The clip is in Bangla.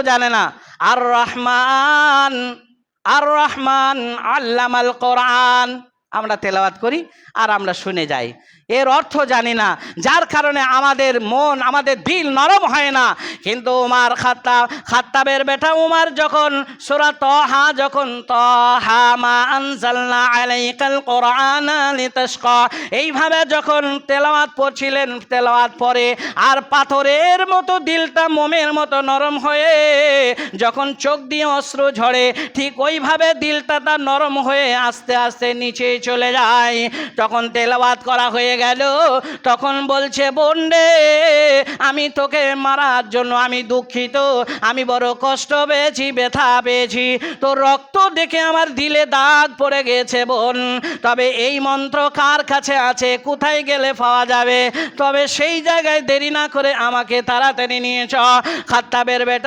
জানে না। আর রহমান, আর রহমান আল্লামাল কোরআন, আমরা তেলাওয়াত করি আর আমরা শুনে যাই, এর অর্থ জানি না, যার কারণে আমাদের মন, আমাদের দিল নরম হয় না। কিন্তু উমার খাত্তাবের বেটা উমার যখন সূরা তাহা, যখন তাহা মা আনজালনা আলাইকাল কোরআনা লিতাশকা, এইভাবে যখন তেলাওয়াত পড়ছিলেন, তেলাওয়াত পড়ে আর পাথরের মতো দিলটা মোমের মতো নরম হয়ে যখন চোখ দিয়ে অশ্রু ঝরে, ঠিক ওইভাবে দিলটা তার নরম হয়ে আস্তে আস্তে নিচে চলে যায়। তখন তেলাওয়াত করা হয়ে গেল, তখন বলছে, বোন রে, আমি তোকে মারার জন্য আমি দুঃখিত, আমি বড় কষ্ট পেয়েছি, ব্যথা পেয়েছি, তোর রক্ত দেখে আমার দিলে দাগ পড়ে গেছে বোন। তবে এই মন্ত্র কার কাছে আছে, কোথায় গেলে পাওয়া যাবে? তবে সেই জায়গায় দেরি না করে আমাকে তাড়াতাড়ি নিয়ে চ। খাত্তাবের বেটা